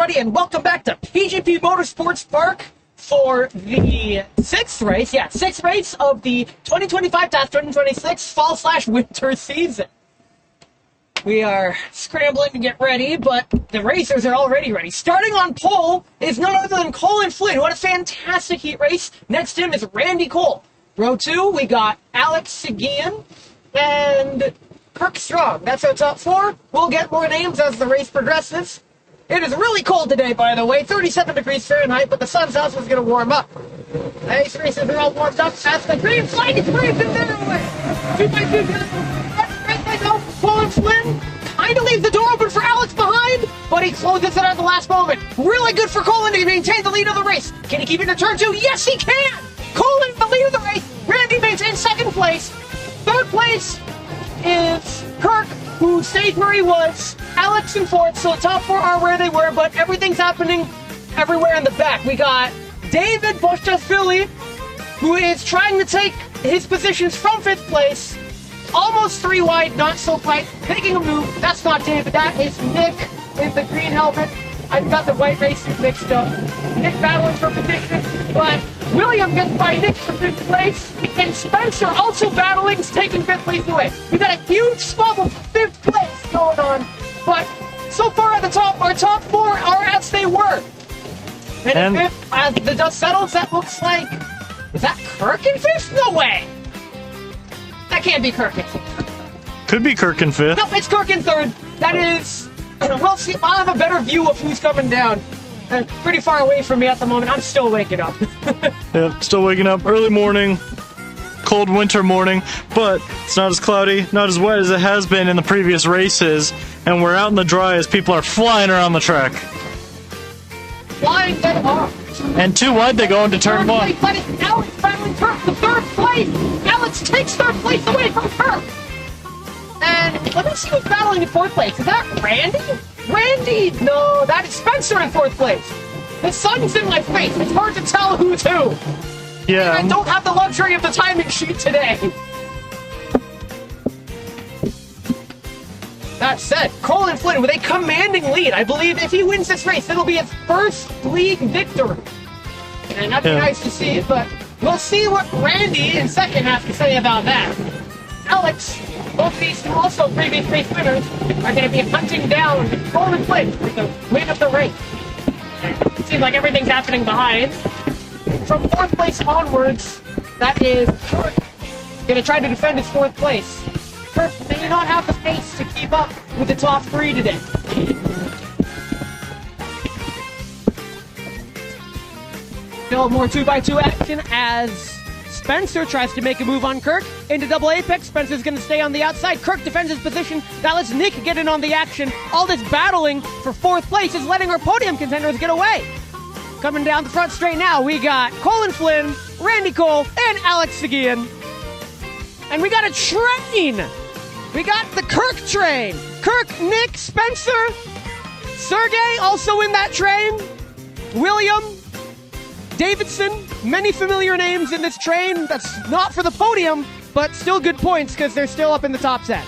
everybody, and welcome back to PGP Motorsports Park for the sixth race. Yeah, sixth race of the 2025-2026 fall/winter season. We are scrambling to get ready, but the racers are already ready. Starting on pole is none other than Colin Flynn. What a fantastic heat race. Next to him is Randy Cole. Row 2, we got Alex Seguin and Kirk Strong. That's our top four. We'll get more names as the race progresses. It is really cold today, by the way, 37 degrees Fahrenheit, but the sun's also going to warm up. These races are all warmed up as the green flag is waved in their way. 2x2 go. Colin Flynn kind of leaves the door open for Alex behind, but he closes it at the last moment. Really good for Colin to maintain the lead of the race. Can he keep it to turn 2? Yes, he can! Colin in the lead of the race. Randy maintains second place. Third place is Kirk, who stayed where he was. Alex in fourth, so the top four are where they were, but everything's happening everywhere in the back. We got David Boschasvili, who is trying to take his positions from fifth place. Almost 3 wide, not so quite. Making a move. That's not David, that is Nick in the green helmet. I've got the white racers mixed up. Nick battling for position, but William gets by Nick for fifth place, and Spencer also battling, taking fifth place away. We got a huge squabble for fifth place going on, but so far at the top, our top four are as they were. And in fifth, as the dust settles, that looks like... Is that Kirk in fifth? No way! That can't be Kirk in fifth. Could be Kirk in fifth. No, it's Kirk in third. That is... We'll see. I'll have a better view of who's coming down. Pretty far away from me at the moment. I'm still waking up. Yeah, still waking up. Early morning. Cold winter morning. But it's not as cloudy, not as wet as it has been in the previous races. And we're out in the dry as people are flying around the track. Flying dead off. And 2 wide they go into turn 1. But it's Alex battling Kirk for third place. Alex takes third place away from Kirk. And let me see who's battling in fourth place. Is that Randy? Randy! No, that is Spencer in fourth place. The sun's in my face. It's hard to tell who's who. Yeah. And I don't have the luxury of the timing sheet today. That said, Colin Flynn with a commanding lead. I believe if he wins this race, it'll be his first league victory. And that'd be nice to see, but we'll see what Randy in second has to say about that. Alex, both these also previous race winners, are going to be hunting down Colin Flynn for the win of the race. It seems like everything's happening behind. From fourth place onwards, that is Kirk going to try to defend his fourth place. Kirk may not have the pace to keep up with the top 3 today. Still more 2x2 action as Spencer tries to make a move on Kirk into double apex. Spencer's going to stay on the outside. Kirk defends his position. That lets Nick get in on the action. All this battling for fourth place is letting our podium contenders get away. Coming down the front straight now, we got Colin Flynn, Randy Cole, and Alex Seguin. And we got a train. We got the Kirk train. Kirk, Nick, Spencer, Sergey also in that train. William, Davidson, many familiar names in this train. That's not for the podium, but still good points because they're still up in the top 10.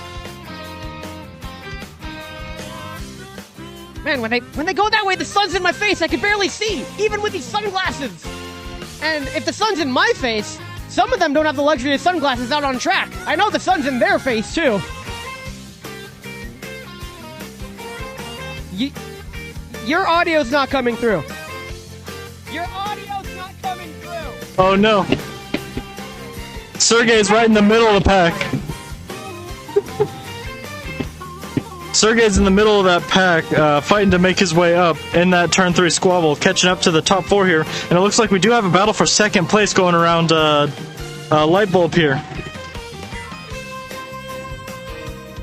Man, when they go that way, the sun's in my face. I can barely see, even with these sunglasses. And if the sun's in my face, some of them don't have the luxury of sunglasses out on track. I know the sun's in their face, too. Your audio's not coming through. Your audio's not coming through. Oh no. Sergey's right in the middle of the pack. Sergey's in the middle of that pack, fighting to make his way up in that turn 3 squabble, catching up to the top 4 here. And it looks like we do have a battle for second place going around Light Bulb here.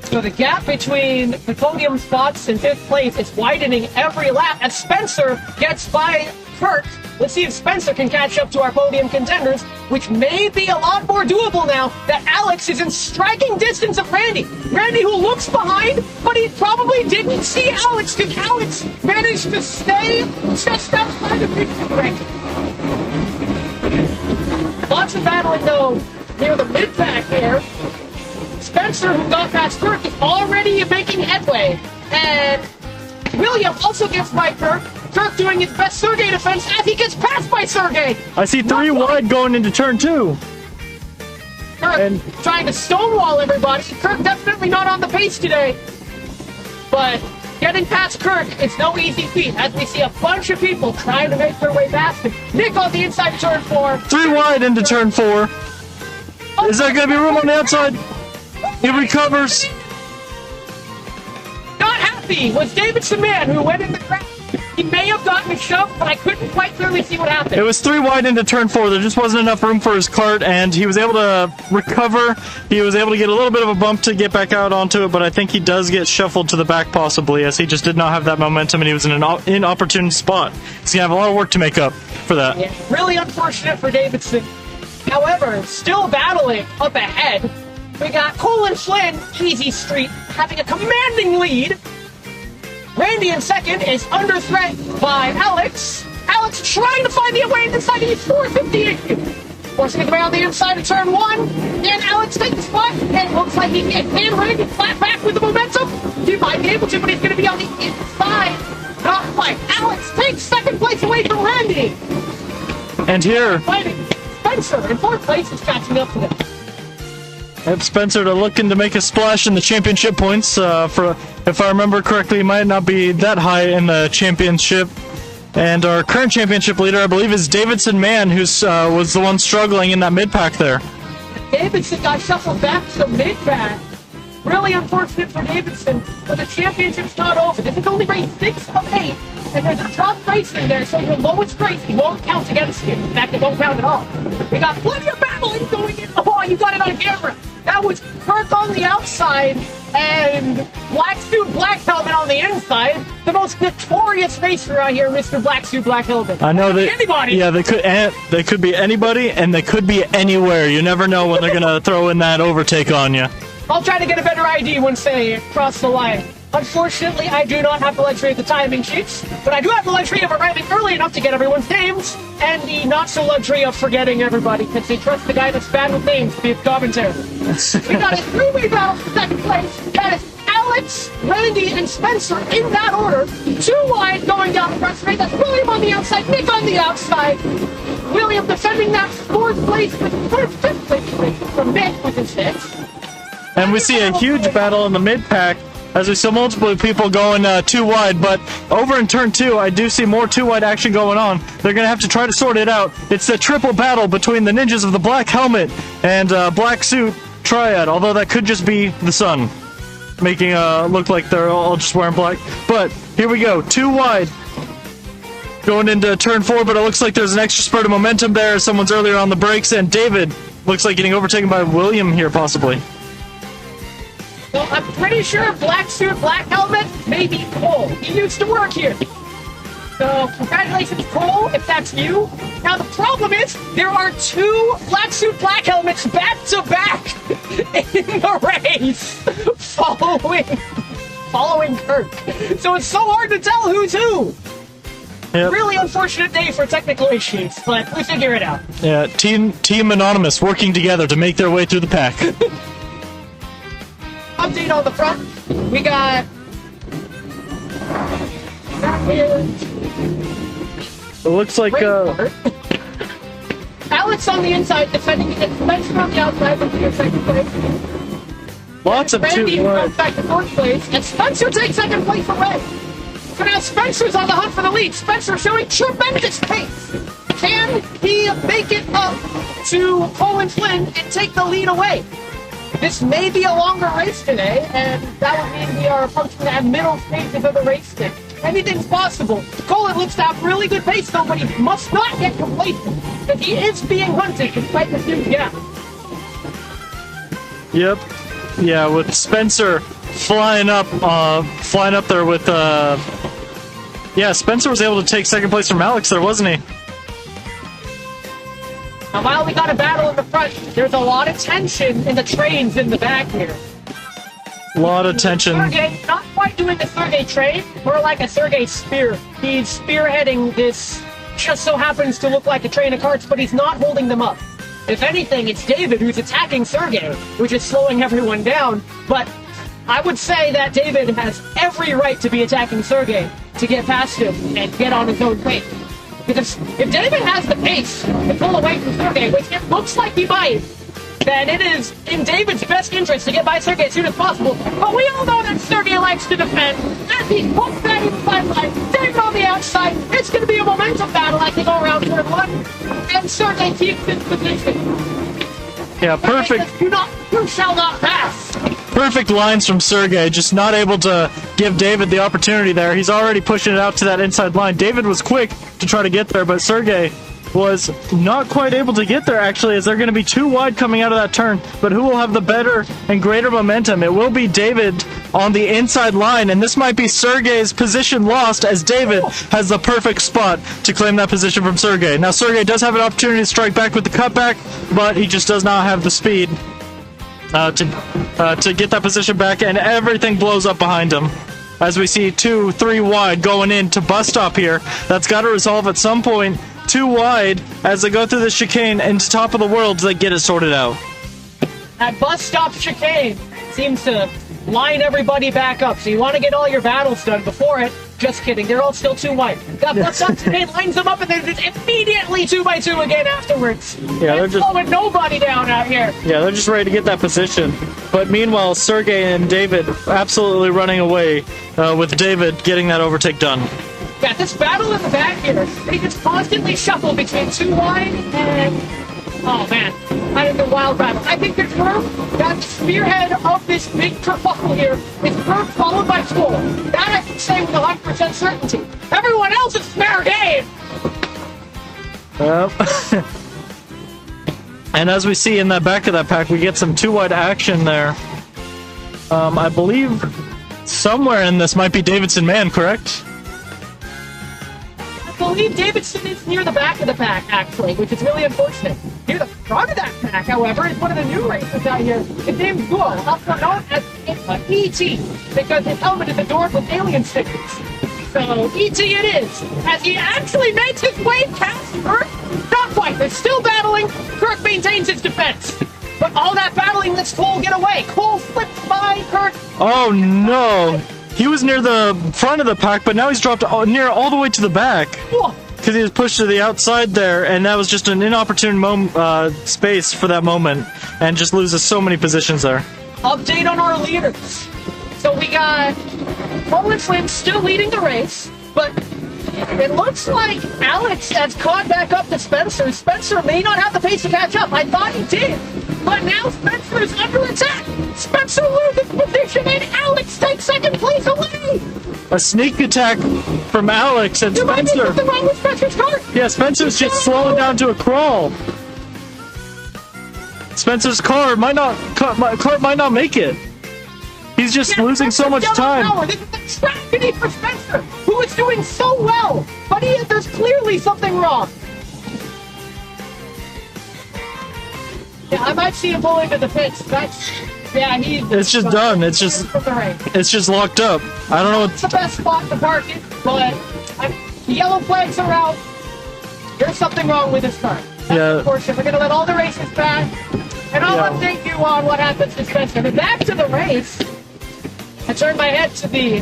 So the gap between the podium spots and fifth place is widening every lap as Spencer gets by Kirk. Let's see if Spencer can catch up to our podium contenders, which may be a lot more doable now that Alex is in striking distance of Randy. Randy, who looks behind, but he probably didn't see Alex because Alex managed to stay just outside the victory rank. Lots of battling, though, near the mid-pack here. Spencer, who got past Kirk, is already making headway. And William also gets by Kirk. Kirk doing his best Sergey defense as he gets passed by Sergey. I see 3 wide going into turn 2. Kirk trying to stonewall everybody. Kirk definitely not on the pace today. But getting past Kirk, it's no easy feat as we see a bunch of people trying to make their way past him. Nick on the inside of turn 4. 3 wide into turn 4. Is there going to be room on the outside? He recovers. Not happy was Davidson Man who went in the ground. He may have gotten a shove, but I couldn't quite clearly see what happened. It was 3 wide into turn 4. There just wasn't enough room for his cart, and he was able to recover. He was able to get a little bit of a bump to get back out onto it, but I think he does get shuffled to the back possibly, as he just did not have that momentum, and he was in an inopportune spot. He's going to have a lot of work to make up for that. Yeah, really unfortunate for Davidson. However, still battling up ahead. We got Colin Flynn, Easy Street, having a commanding lead. Randy in second is under threat by Alex. Alex trying to find the way inside. He's 458. Forcing his way on the inside of turn 1. And Alex takes the spot. And looks like he can. And Randy flat back with the momentum. He might be able to, but he's going to be on the inside. Not quite. Alex takes second place away from Randy. And here, Fighting Spencer in fourth place is catching up to them. Spencer looking to make a splash in the championship points. For, if I remember correctly, he might not be that high in the championship. And our current championship leader, I believe, is Davidson Mann, who was the one struggling in that mid-pack there. Davidson got shuffled back to the mid-pack. Really unfortunate for Davidson, but the championship's not over. This is only race 6 of 8, and there's a tough race in there, so your lowest race won't count against you. In fact, it won't count at all. We got plenty of battling going in. Oh, you got it on camera. That was Kirk on the outside and Black Suit Black Helmet on the inside. The most notorious racer out here, Mr. Black Suit Black Helmet. I know that. Anybody. Yeah, they could be anybody, and they could be anywhere. You never know when they're gonna throw in that overtake on you. I'll try to get a better ID once they cross the line. Unfortunately, I do not have the luxury of the timing sheets, but I do have the luxury of arriving early enough to get everyone's names, and the not-so-luxury of forgetting everybody, because they trust the guy that's bad with names to be his commentary. We got a 3-way battle for second place. That is Alex, Randy, and Spencer in that order. 2 wide going down the front straight. That's William on the outside, Nick on the outside. William defending that 4th place with 5th place from Nick with his 6th. And we see a huge battle in the mid-pack as we see multiple people going 2 wide, but over in turn 2, I do see more 2 wide action going on. They're going to have to try to sort it out. It's the triple battle between the ninjas of the black helmet and black suit triad, although that could just be the sun, making look like they're all just wearing black. But here we go, 2 wide. Going into turn 4, but it looks like there's an extra spurt of momentum there. Someone's earlier on the brakes, and David looks like getting overtaken by William here, possibly. Well, I'm pretty sure Black Suit, Black Helmet may be Cole. He used to work here. So, congratulations, Cole, if that's you. Now, the problem is, there are 2 Black Suit, Black Helmets back-to-back in the race following Kirk. So it's so hard to tell who's who. Yep. Really unfortunate day for technical issues, but we figure it out. Yeah, Team Anonymous working together to make their way through the pack. Update on the front. We got that here. It looks like Alex on the inside defending against Spencer on the outside with the second place. lots of Randy 2 wide. runs back to 4th place, and Spencer takes second place for Red. So now Spencer's on the hunt for the lead. Spencer showing tremendous pace. Can he make it up to Colin Flynn and take the lead away? This may be a longer race today, and that would mean we are approaching that middle stages of the race today. Anything's possible. Colin looks to have really good pace, though, but he must not get complacent, because he is being hunted despite the huge gap. Yep. Yeah, with Spencer flying up there with yeah, Spencer was able to take second place from Alex there, wasn't he? Now, while we got a battle in the front, there's a lot of tension in the trains in the back here. A lot of tension. Sergey, not quite doing the Sergey train, more like a Sergey spear. He's spearheading this, just so happens to look like a train of carts, but he's not holding them up. If anything, it's David who's attacking Sergey, which is slowing everyone down, but I would say that David has every right to be attacking Sergey. to get past him and get on his own pace. Because if David has the pace to pull away from Sergey, which it looks like he might, then it is in David's best interest to get by Sergey as soon as possible. But we all know that Sergey likes to defend. As he pulls that inside line, David on the outside, it's going to be a momentum battle as they go around turn one. And Sergey keeps his position. Yeah, perfect. You shall not pass. Perfect lines from Sergey, just not able to give David the opportunity there. He's already pushing it out to that inside line. David was quick to try to get there, but Sergey was not quite able to get there, actually, as they're going to be too wide coming out of that turn. But who will have the better and greater momentum? It will be David on the inside line, and this might be Sergey's position lost, as David has the perfect spot to claim that position from Sergey. Now, Sergey does have an opportunity to strike back with the cutback, but he just does not have the speed to get that position back, and everything blows up behind him. As we see 2-3 wide going into bus stop here. That's got to resolve at some point. 2 wide as they go through the chicane into top of the world to get it sorted out. That bus stop chicane seems to line everybody back up. So you want to get all your battles done before it. Just kidding. They're all still too wide. That bus stop chicane lines them up and they're just immediately 2x2 again afterwards. Yeah, they're just slowing nobody down out here. Yeah, they're just ready to get that position. But meanwhile, Sergey and David absolutely running away with David getting that overtake done. Yeah, this battle in the back here, they just constantly shuffle between 2 wide and... Oh, man. I think the wild battle. I think the curve, that spearhead of this big kerfuffle here, is curve followed by Skull. That I can say with 100% certainty. Everyone else is fair game! Yep. And as we see in the back of that pack, we get some 2 wide action there. I believe somewhere in this might be Davidson Man, correct? I believe Davidson is near the back of the pack, actually, which is really unfortunate. Near the front of that pack, however, is one of the new racers out here. His name's Guo, also known as E.T., because his helmet is adorned with alien stickers. So, E.T. it is, as he actually makes his way past Kirk. Not quite, they're still battling. Kirk maintains his defense. But all that battling lets Cole get away. Cole flips by Kirk. Oh, no. He was near the front of the pack, but now he's dropped near all the way to the back. Because he was pushed to the outside there, and that was just an inopportune space for that moment, and just loses so many positions there. Update on our leaders. So we got Poland Slim still leading the race, but it looks like Alex has caught back up to Spencer. Spencer may not have the pace to catch up. I thought he did, but now Spencer is under attack. Spencer loses position, and Alex takes second place away. A sneak attack from Alex and There might be Spencer. something wrong with Spencer's car. Yeah, Spencer's just slowing down to a crawl. Spencer's car might not make it. He's just losing so much time. This is a tragedy for Spencer, who is doing so well, but there's clearly something wrong. Yeah, I might see him pull into the pits. It's just done. It's just locked up. I don't know what's the best spot to park it, but the yellow flags are out. There's something wrong with this car. Yeah. Unfortunately, we're gonna let all the races back, and I'll update you on what happens to Spencer. But back to the race. I turned my head to the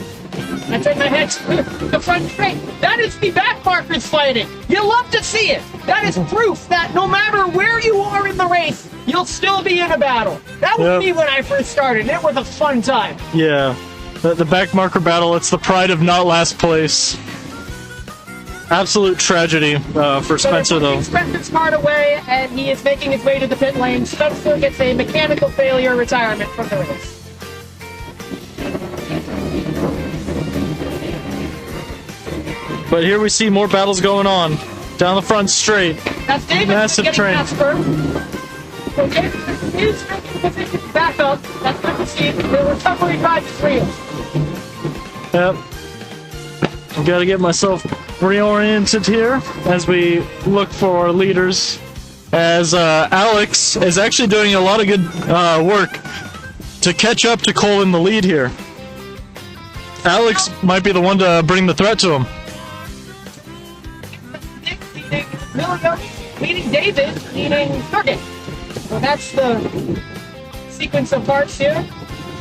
front straight. That is the back markers fighting. You love to see it. That is proof that no matter where you are in the race, you'll still be in a battle. That was me when I first started. It was a fun time. Yeah. The back marker battle, it's the pride of not last place. Absolute tragedy for Spencer, though. Spencer's car away, and he is making his way to the pit lane. Spencer gets a mechanical failure retirement from the race. But here we see more battles going on. Down the front straight. That's David Massive getting train. So David is making position back up. That's good to see. The recovery drive is real. Yep. I've got to get myself reoriented here as we look for our leaders. As Alex is actually doing a lot of good work to catch up to Cole in the lead here. Alex might be the one to bring the threat to him. Leading David, leading Sergey. So that's the sequence of parts here.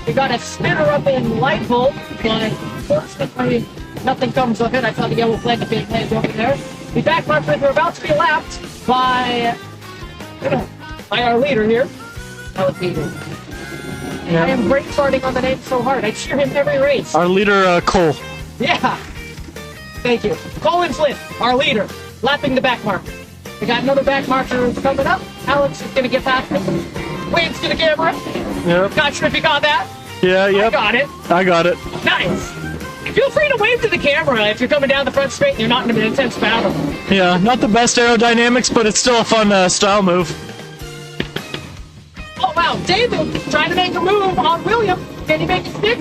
We got a spinner up in light bulb, but unfortunately nothing comes of it. I saw the yellow flag being planted over there. The back markers are about to be lapped by our leader here. That was Peter. Yeah. I am great farting on the name so hard. I cheer him every race. Our leader, Cole. Yeah. Thank you. Colin Flynn, our leader, lapping the back marker. We got another back marker coming up. Alex is going to get past him. Waves to the camera. Yep. Not sure if you got that. Yeah, yep. I got it. I got it. Nice. Feel free to wave to the camera if you're coming down the front straight and you're not in an intense battle. Yeah, not the best aerodynamics, but it's still a fun style move. Oh, wow. David trying to make a move on William. Can he make a stick?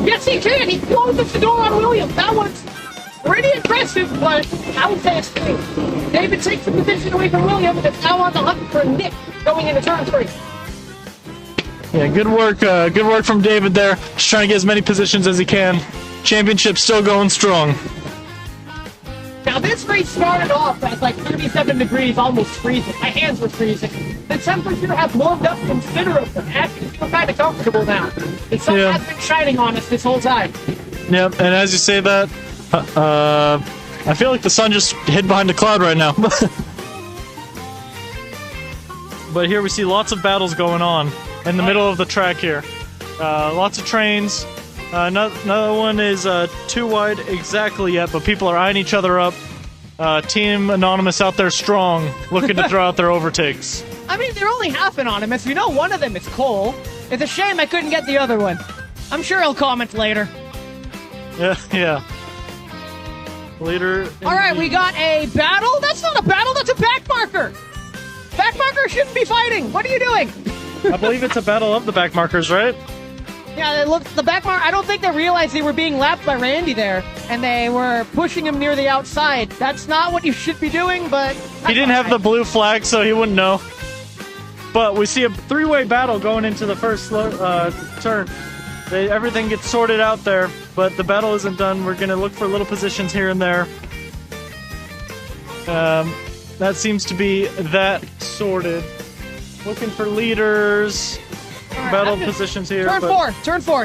Yes, he can. He closes the door on William. That was pretty impressive, but I would say it's clean. David takes the position away from William, and it's now on the hunt for Nick going into turn 3. Yeah, good work from David there. Just trying to get as many positions as he can. Championship still going strong. Now, this race started off at like 37 degrees, almost freezing. My hands were freezing. The temperature has warmed up considerably. Actually, feel kind of comfortable now. The sun has been shining on us this whole time. Yep, and as you say that, I feel like the sun just hid behind a cloud right now. But here we see lots of battles going on in the middle of the track here. Lots of trains. Another one is too wide exactly yet, but people are eyeing each other up. Team Anonymous out there strong, looking to throw out their overtakes. I mean, they're only half anonymous. We know one of them is Cole. It's a shame I couldn't get the other one. I'm sure he'll comment later. Yeah. Later. All right, we got a battle. That's not a battle. That's a back marker. Back marker shouldn't be fighting. What are you doing? I believe it's a battle of the back markers, right? Yeah, the back marker. I don't think they realized they were being lapped by Randy there, and they were pushing him near the outside. That's not what you should be doing, but he didn't have the blue flag, so he wouldn't know. But we see a three-way battle going into the first turn. Everything gets sorted out there, but the battle isn't done. We're going to look for little positions here and there. That seems to be that sorted. Looking for leaders. Right, battle positions here. Turns 4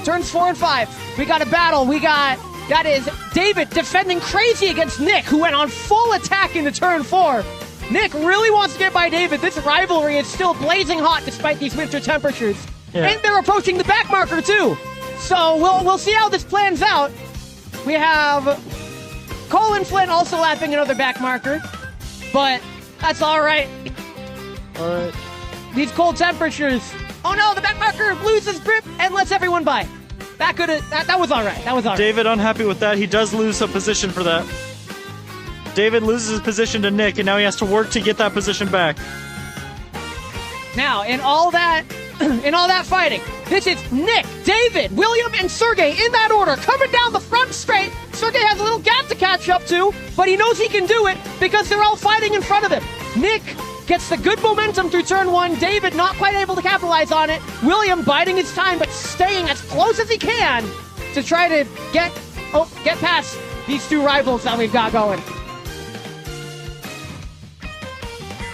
and 5. We got a battle. That is David defending crazy against Nick, who went on full attack into turn 4. Nick really wants to get by David. This rivalry is still blazing hot despite these winter temperatures. Yeah. And they're approaching the back marker too. So we'll see how this plans out. We have Colin Flynn also lapping another back marker, but that's all right. All right. These cold temperatures. Oh no, the back marker loses grip and lets everyone by. That was all right. That was all right. David unhappy with that. He does lose a position for that. David loses his position to Nick, and now he has to work to get that position back. Now, in all that fighting, this is Nick, David, William, and Sergey in that order, coming down the front straight. Sergey has a little gap to catch up to, but he knows he can do it because they're all fighting in front of him. Nick gets the good momentum through turn 1. David not quite able to capitalize on it. William biding his time, but staying as close as he can to try to get past these two rivals that we've got going.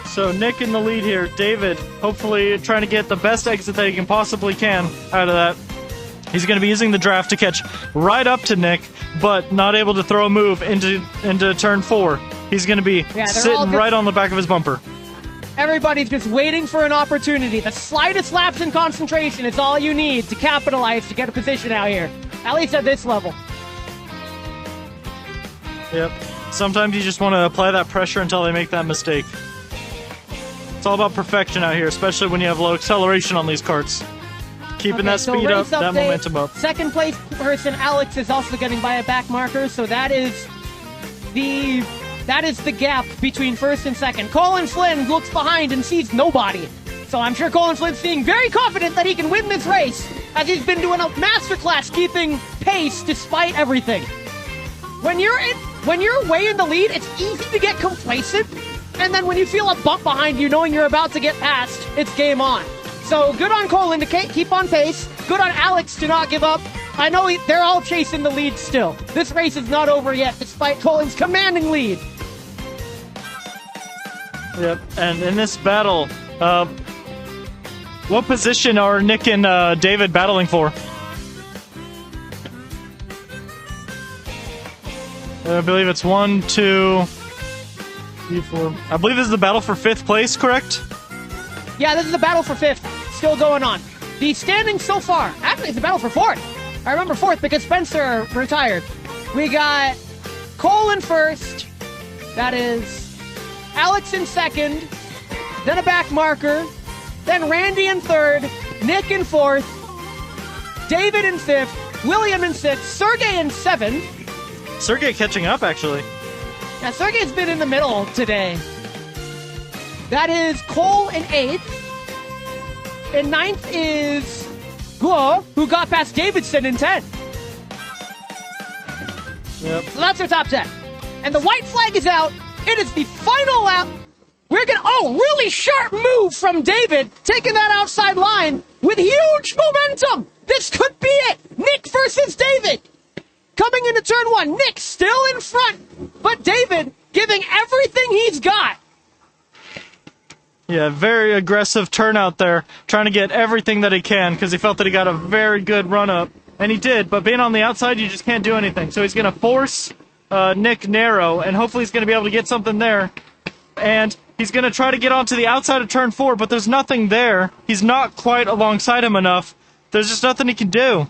So Nick in the lead here. David hopefully trying to get the best exit that he can possibly can out of that. He's going to be using the draft to catch right up to Nick, but not able to throw a move into turn 4. He's going to be sitting right on the back of his bumper. Everybody's just waiting for an opportunity. The slightest lapse in concentration is all you need to capitalize to get a position out here. At least at this level. Yep. Sometimes you just want to apply that pressure until they make that mistake. It's all about perfection out here, especially when you have low acceleration on these karts. Keeping that speed up, that momentum up. Second place person, Alex, is also getting by a back marker, so that is the gap between first and second. Colin Flynn looks behind and sees nobody. So I'm sure Colin Flynn's being very confident that he can win this race, as he's been doing a masterclass keeping pace despite everything. When you're way in the lead, it's easy to get complacent, and then when you feel a bump behind you, knowing you're about to get past, it's game on. So good on Colin to keep on pace. Good on Alex to not give up. I know they're all chasing the lead still. This race is not over yet, despite Colin's commanding lead. Yep, and in this battle, what position are Nick and David battling for? I believe it's 1, 2, 3, 4. I believe this is the battle for 5th place, correct? Yeah, this is the battle for 5th. Still going on. The standings so far. Actually, it's the battle for 4th. I remember 4th because Spencer retired. We got Cole in 1st. That is Alex in 2nd. Then a back marker. Then Randy in 3rd. Nick in 4th. David in 5th. William in 6th. Sergey in 7th. Sergey catching up, actually. Now, Sergey's been in the middle today. That is Cole in 8th. In 9th is Guo, who got past Davidson in 10th. Yep. So that's our top 10. And the white flag is out. It is the final lap. We're going to... Oh, really sharp move from David, taking that outside line with huge momentum. This could be it. Nick versus David. Coming into turn 1. Nick still in front, but David giving everything he's got. Yeah, very aggressive turnout there, trying to get everything that he can because he felt that he got a very good run-up. And he did, but being on the outside, you just can't do anything. So he's going to force Nick narrow, and hopefully he's going to be able to get something there. And he's going to try to get onto the outside of turn 4, but there's nothing there. He's not quite alongside him enough. There's just nothing he can do.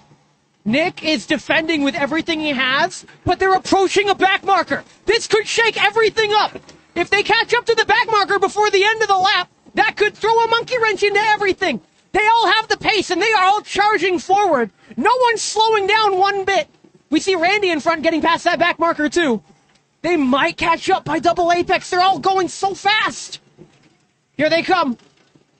Nick is defending with everything he has, but they're approaching a back marker. This could shake everything up. If they catch up to the back marker before the end of the lap, that could throw a monkey wrench into everything. They all have the pace, and they are all charging forward. No one's slowing down one bit. We see Randy in front getting past that back marker, too. They might catch up by double apex. They're all going so fast. Here they come.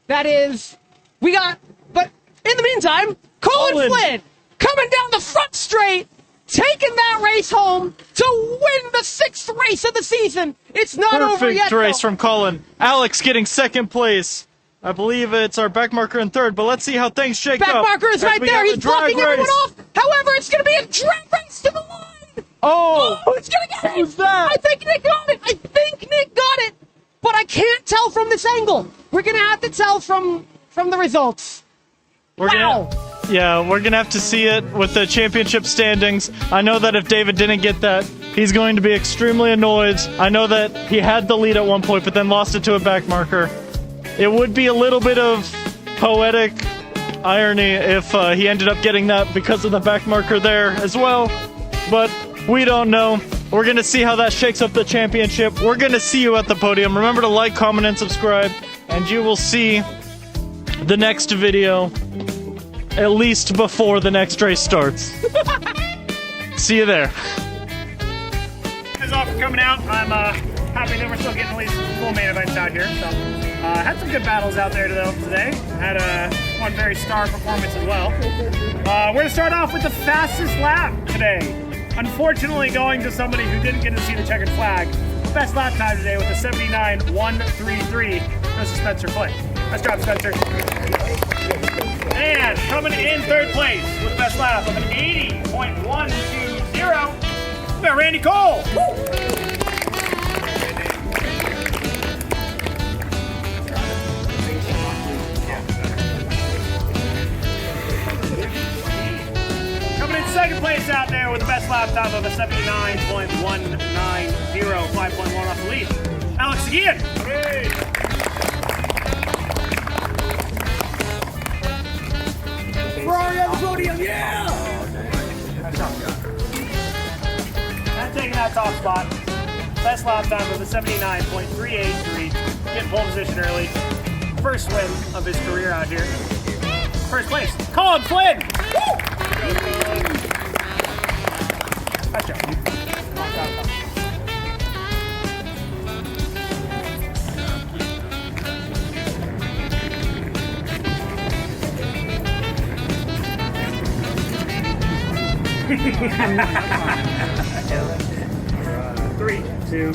That is... But in the meantime, Colin Flynn coming down the front straight, taking that race home to win the 6th race of the season. It's not over yet. Perfect race from Colin. Alex getting 2nd place. I believe it's our back marker in 3rd, but let's see how things shake up. Back marker is right there. He's blocking everyone off. However, it's going to be a drag race to the line. Oh, Who's going to get it? Who's that? I think Nick got it. But I can't tell from this angle. We're going to have to tell from the results. We're gonna have to see it with the championship standings. I know that if David didn't get that, he's going to be extremely annoyed. I know that he had the lead at one point, but then lost it to a back marker. It would be a little bit of poetic irony if he ended up getting that because of the back marker there as well. But we don't know. We're going to see how that shakes up the championship. We're going to see you at the podium. Remember to like, comment, and subscribe, and you will see the next video at least before the next race starts. See you there. Thanks all for coming out. I'm happy that we're still getting at least full main events out here. So, had some good battles out there today. Had one very star performance as well. We're going to start off with the fastest lap today. Unfortunately, going to somebody who didn't get to see the checkered flag. Best lap time today with a 79.133. This is Spencer Flynn. Nice job, Spencer. And coming in 3rd place with the best lap of an 80.120. We got Randy Cole. Coming in 2nd place out there with the best lap time of a 79.190, 5.1 off the lead. Alex again. Hey. Ferrari on the podium, yeah! Not taking that top spot. Best lap time of a 79.383. Getting pole position early. First win of his career out here. 1st place, Colin Flynn! Woo! Nice job. Three, two,